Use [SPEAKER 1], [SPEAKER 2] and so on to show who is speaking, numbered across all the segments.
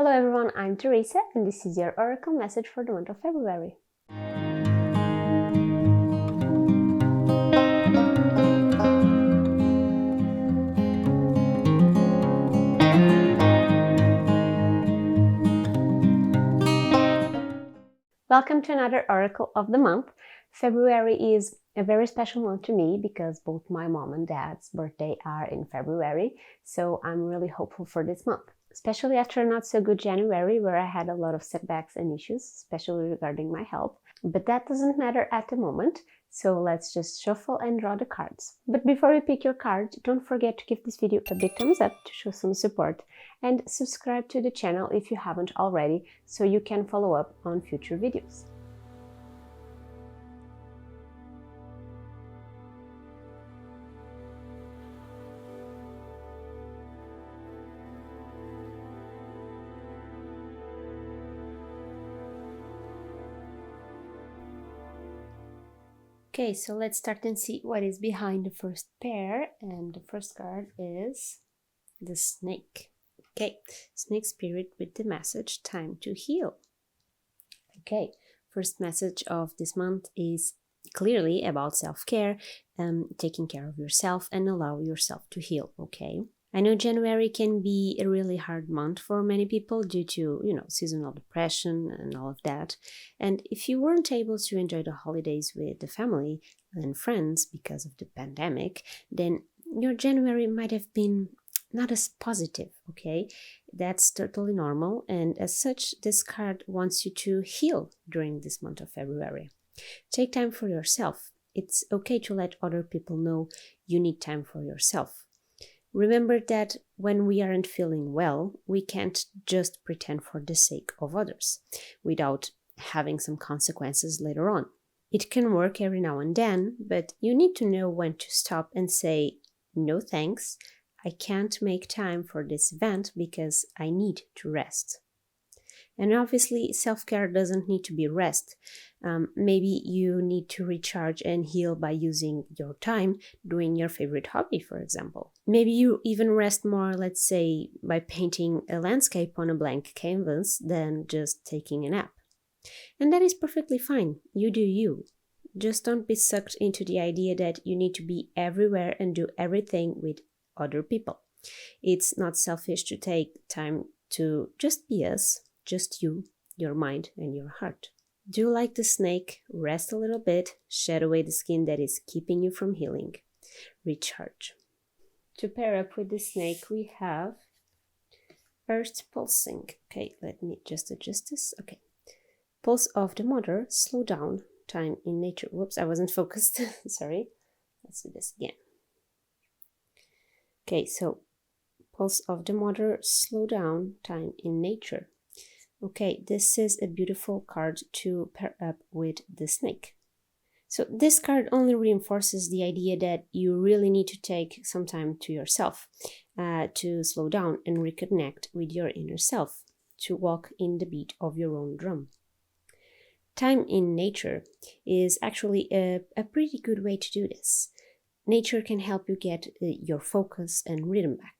[SPEAKER 1] Hello everyone, I'm Theresa and this is your oracle message for the month of February. Welcome to another oracle of the month. February is a very special month to me because both my mom and dad's birthday are in February, so I'm really hopeful for this month. Especially after a not so good January where I had a lot of setbacks and issues, especially regarding my health. But that doesn't matter at the moment, so let's just shuffle and draw the cards. But before you pick your card, don't forget to give this video a big thumbs up to show some support and subscribe to the channel if you haven't already so you can follow up on future videos. Okay, so let's start and see what is behind the first pair, and the first card is the snake. Okay, snake spirit with the message, time to heal. Okay, first message of this month is clearly about self-care, taking care of yourself and allow yourself to heal, okay? I know January can be a really hard month for many people due to, seasonal depression and all of that. And if you weren't able to enjoy the holidays with the family and friends because of the pandemic, then your January might have been not as positive, okay? That's totally normal. And as such, this card wants you to heal during this month of February. Take time for yourself. It's okay to let other people know you need time for yourself. Remember that when we aren't feeling well, we can't just pretend for the sake of others without having some consequences later on. It can work every now and then, but you need to know when to stop and say, no thanks, I can't make time for this event because I need to rest. And obviously, self-care doesn't need to be rest. Maybe you need to recharge and heal by using your time doing your favorite hobby, for example. Maybe you even rest more, let's say, by painting a landscape on a blank canvas than just taking a nap. And that is perfectly fine. You do you. Just don't be sucked into the idea that you need to be everywhere and do everything with other people. It's not selfish to take time to just be us. Just you, your mind, and your heart. Do like the snake, rest a little bit, shed away the skin that is keeping you from healing. Recharge. To pair up with the snake, we have Earth Pulsing. Okay, let me just adjust this. Okay. Pulse of the Mother, slow down, time in nature. Whoops, I wasn't focused. Sorry. Let's do this again. Okay, so Pulse of the Mother, slow down, time in nature. Okay, this is a beautiful card to pair up with the snake. So this card only reinforces the idea that you really need to take some time to yourself, to slow down and reconnect with your inner self, to walk in the beat of your own drum. Time in nature is actually a pretty good way to do this. Nature can help you get your focus and rhythm back.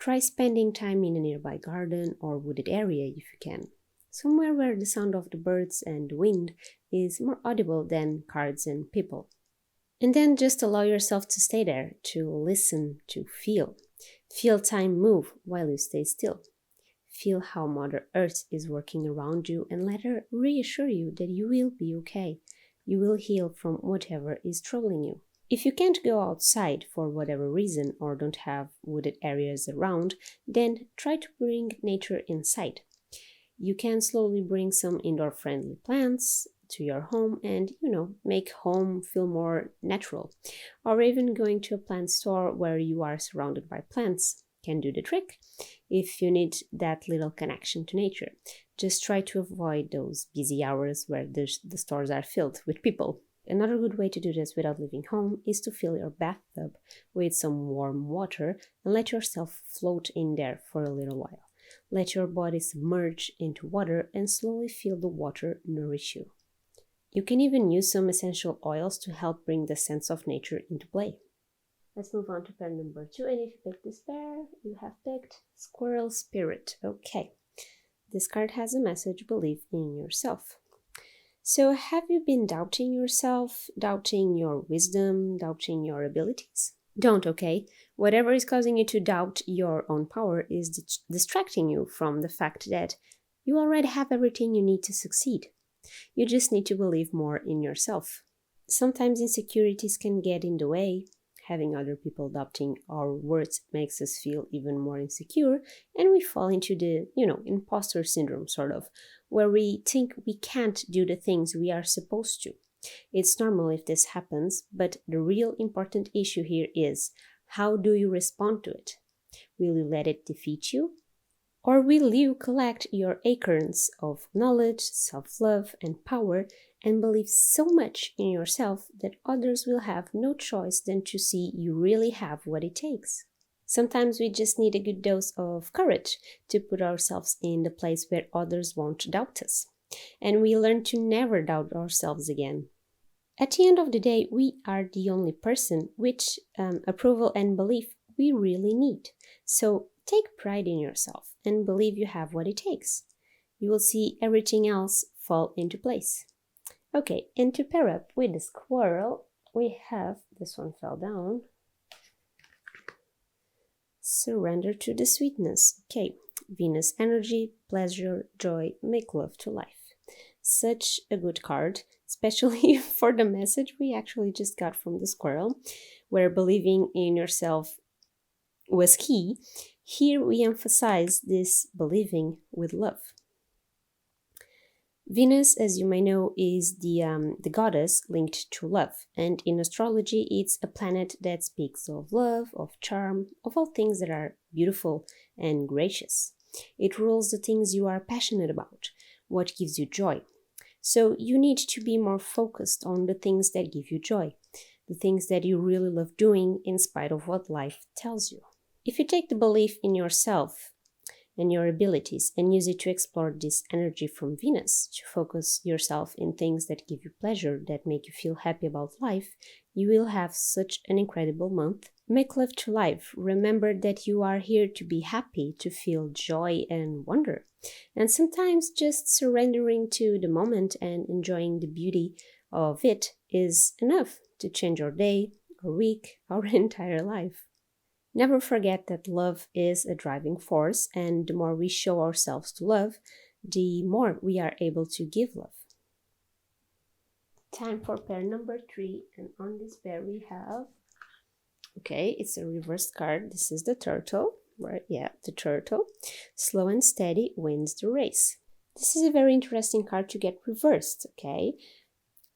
[SPEAKER 1] Try spending time in a nearby garden or wooded area if you can. Somewhere where the sound of the birds and the wind is more audible than cards and people. And then just allow yourself to stay there, to listen, to feel. Feel time move while you stay still. Feel how Mother Earth is working around you and let her reassure you that you will be okay. You will heal from whatever is troubling you. If you can't go outside for whatever reason or don't have wooded areas around, then try to bring nature inside. You can slowly bring some indoor-friendly plants to your home and, make home feel more natural. Or even going to a plant store where you are surrounded by plants can do the trick if you need that little connection to nature. Just try to avoid those busy hours where the stores are filled with people. Another good way to do this without leaving home is to fill your bathtub with some warm water and let yourself float in there for a little while. Let your body submerge into water and slowly feel the water nourish you. You can even use some essential oils to help bring the sense of nature into play. Let's move on to pair number 2, and if you picked this pair, you have picked Squirrel Spirit. Okay, This card has a message: believe in yourself. So have you been doubting yourself, doubting your wisdom, doubting your abilities? Don't, okay? Whatever is causing you to doubt your own power is distracting you from the fact that you already have everything you need to succeed. You just need to believe more in yourself. Sometimes insecurities can get in the way. Having other people doubting our words makes us feel even more insecure, and we fall into the, imposter syndrome, sort of, where we think we can't do the things we are supposed to. It's normal if this happens, but the real important issue here is, how do you respond to it? Will you let it defeat you? Or will you collect your acorns of knowledge, self-love, and power and believe so much in yourself that others will have no choice than to see you really have what it takes? Sometimes we just need a good dose of courage to put ourselves in the place where others won't doubt us. And we learn to never doubt ourselves again. At the end of the day, we are the only person which approval and belief we really need. So take pride in yourself and believe you have what it takes. You will see everything else fall into place. Okay, and to pair up with the squirrel, we have, this one fell down, surrender to the sweetness. Okay, Venus energy, pleasure, joy, make love to life. Such a good card, especially for the message we actually just got from the squirrel, where believing in yourself was key. Here we emphasize this believing with love. Venus, as you may know, is the goddess linked to love, and in astrology it's a planet that speaks of love, of charm, of all things that are beautiful and gracious. It rules the things you are passionate about, what gives you joy. So you need to be more focused on the things that give you joy, the things that you really love doing in spite of what life tells you. If you take the belief in yourself and your abilities and use it to explore this energy from Venus, to focus yourself in things that give you pleasure, that make you feel happy about life, you will have such an incredible month. Make love to life. Remember that you are here to be happy, to feel joy and wonder. And sometimes just surrendering to the moment and enjoying the beauty of it is enough to change our day, our week, our entire life. Never forget that love is a driving force, and the more we show ourselves to love, the more we are able to give love. Time for pair number 3, and on this pair we have, okay, it's a reversed card. This is the turtle, right? Yeah, the turtle. Slow and steady wins the race. This is a very interesting card to get reversed, okay?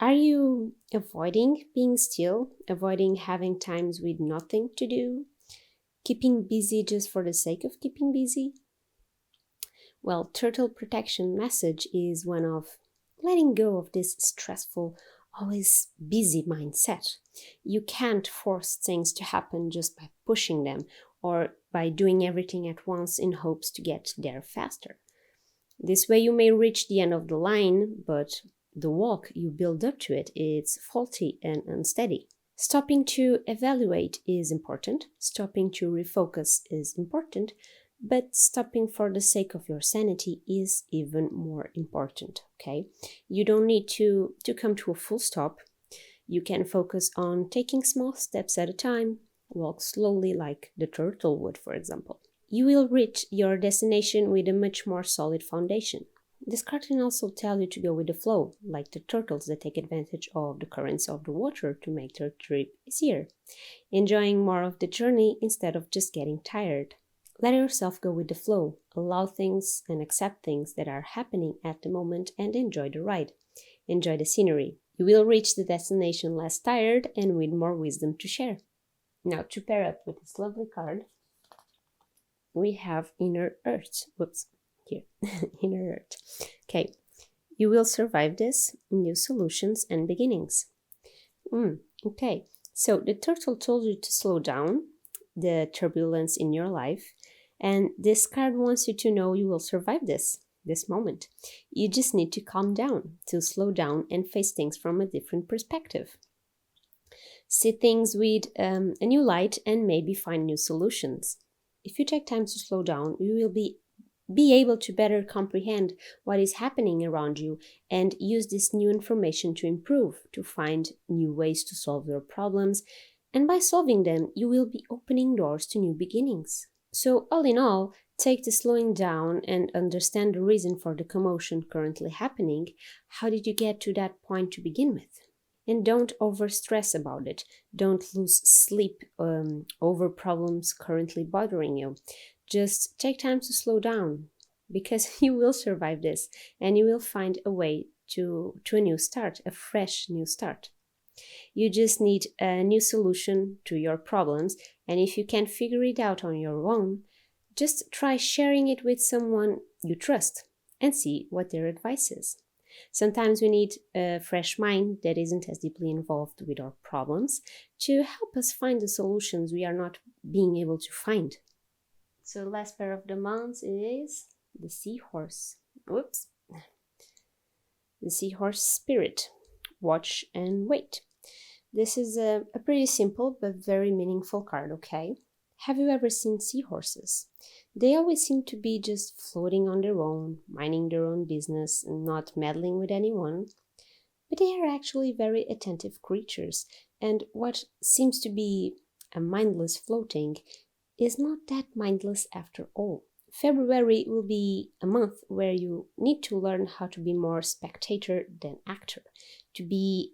[SPEAKER 1] Are you avoiding being still, avoiding having times with nothing to do? Keeping busy just for the sake of keeping busy? Well, turtle protection message is one of letting go of this stressful, always busy mindset. You can't force things to happen just by pushing them or by doing everything at once in hopes to get there faster. This way you may reach the end of the line, but the walk you build up to it is faulty and unsteady. Stopping to evaluate is important, stopping to refocus is important, but stopping for the sake of your sanity is even more important, okay? You don't need to come to a full stop. You can focus on taking small steps at a time, walk slowly like the turtle would, for example. You will reach your destination with a much more solid foundation. This card can also tell you to go with the flow, like the turtles that take advantage of the currents of the water to make their trip easier, enjoying more of the journey instead of just getting tired. Let yourself go with the flow, allow things and accept things that are happening at the moment and enjoy the ride. Enjoy the scenery. You will reach the destination less tired and with more wisdom to share. Now, to pair up with this lovely card, we have Inner Earth. Whoops. Here, Inner Earth. Okay, you will survive this, new solutions and beginnings. Okay, so the turtle told you to slow down the turbulence in your life, and this card wants you to know you will survive this moment. You just need to calm down, to slow down and face things from a different perspective. See things with a new light and maybe find new solutions. If you take time to slow down, you will be be able to better comprehend what is happening around you and use this new information to improve, to find new ways to solve your problems. And by solving them, you will be opening doors to new beginnings. So, all in all, take the slowing down and understand the reason for the commotion currently happening. How did you get to that point to begin with? And don't overstress about it. Don't lose sleep over problems currently bothering you. Just take time to slow down, because you will survive this and you will find a way to a new start, a fresh new start. You just need a new solution to your problems, and if you can't figure it out on your own, just try sharing it with someone you trust and see what their advice is. Sometimes we need a fresh mind that isn't as deeply involved with our problems to help us find the solutions we are not being able to find. So the last pair of the month is the seahorse. Whoops. The seahorse spirit. Watch and wait. This is a pretty simple but very meaningful card, okay? Have you ever seen seahorses? They always seem to be just floating on their own, minding their own business and not meddling with anyone. But they are actually very attentive creatures, and what seems to be a mindless floating is not that mindless after all. February will be a month where you need to learn how to be more spectator than actor, to be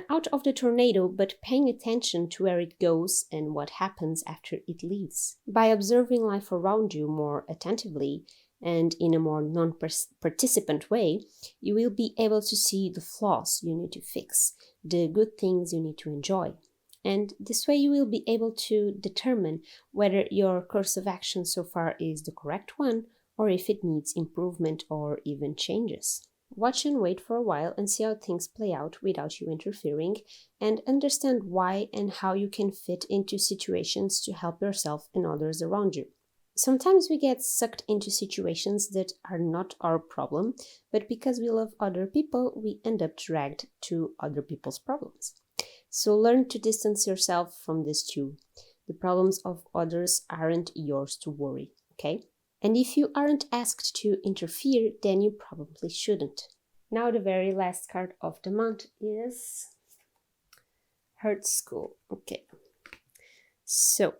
[SPEAKER 1] out of the tornado, but paying attention to where it goes and what happens after it leaves. By observing life around you more attentively and in a more non-participant way, you will be able to see the flaws you need to fix, the good things you need to enjoy. And this way you will be able to determine whether your course of action so far is the correct one, or if it needs improvement or even changes. Watch and wait for a while and see how things play out without you interfering, and understand why and how you can fit into situations to help yourself and others around you. Sometimes we get sucked into situations that are not our problem, but because we love other people, we end up dragged to other people's problems. So learn to distance yourself from this too. The problems of others aren't yours to worry, okay? And if you aren't asked to interfere, then you probably shouldn't. Now the very last card of the month is Heart School. Okay. So,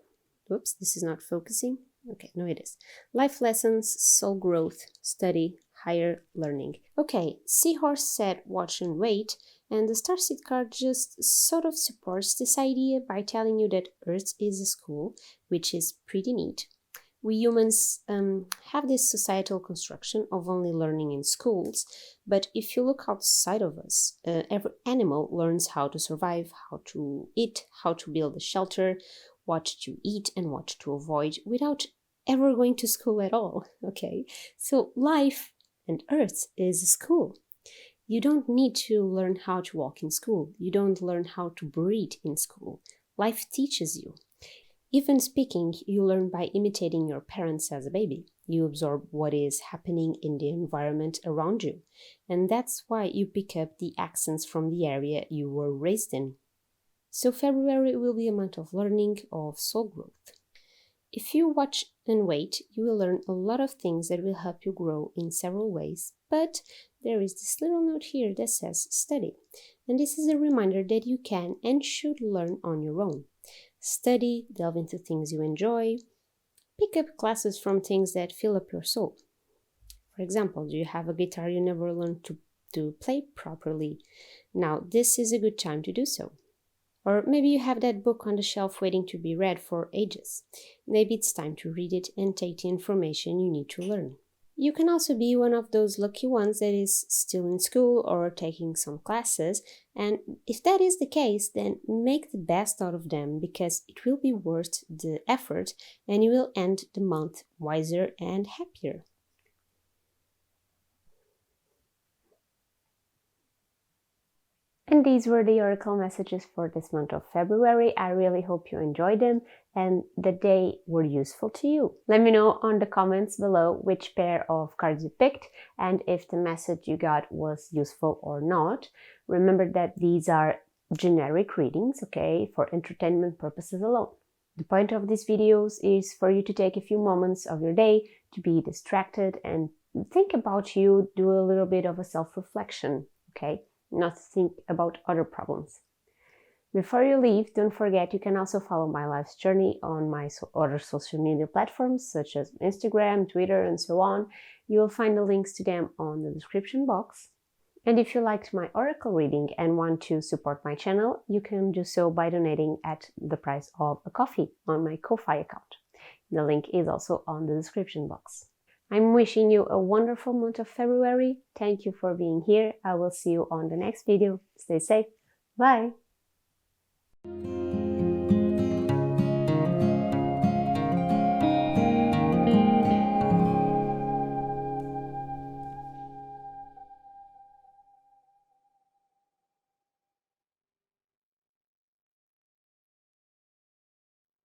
[SPEAKER 1] whoops, this is not focusing. Okay, no it is. Life lessons, soul growth, study, higher learning. Okay, Seahorse said watch and wait, and the Starseed card just sort of supports this idea by telling you that Earth is a school, which is pretty neat. We humans have this societal construction of only learning in schools, but if you look outside of us, every animal learns how to survive, how to eat, how to build a shelter, what to eat and what to avoid without ever going to school at all, okay? So life and Earth is a school. You don't need to learn how to walk in school. You don't learn how to breathe in school. Life teaches you. Even speaking, you learn by imitating your parents as a baby. You absorb what is happening in the environment around you. And that's why you pick up the accents from the area you were raised in. So February will be a month of learning, of soul growth. If you watch and wait, you will learn a lot of things that will help you grow in several ways. But there is this little note here that says study. And this is a reminder that you can and should learn on your own. Study, delve into things you enjoy, pick up classes from things that fill up your soul. For example, do you have a guitar you never learned to play properly? Now, this is a good time to do so. Or maybe you have that book on the shelf waiting to be read for ages. Maybe it's time to read it and take the information you need to learn. You can also be one of those lucky ones that is still in school or taking some classes, and if that is the case, then make the best out of them, because it will be worth the effort and you will end the month wiser and happier. And these were the oracle messages for this month of February. I really hope you enjoyed them and that they were useful to you. Let me know on the comments below which pair of cards you picked and if the message you got was useful or not. Remember that these are generic readings, okay, for entertainment purposes alone. The point of these videos is for you to take a few moments of your day to be distracted and think about you, do a little bit of a self-reflection, okay? Not think about other problems. Before you leave, don't forget you can also follow my life's journey on my other social media platforms such as Instagram, Twitter, and so on. You will find the links to them on the description box. And if you liked my oracle reading and want to support my channel, you can do so by donating at the price of a coffee on my Ko-Fi account. The link is also on the description box. I'm wishing you a wonderful month of February. Thank you for being here. I will see you on the next video. Stay safe. Bye!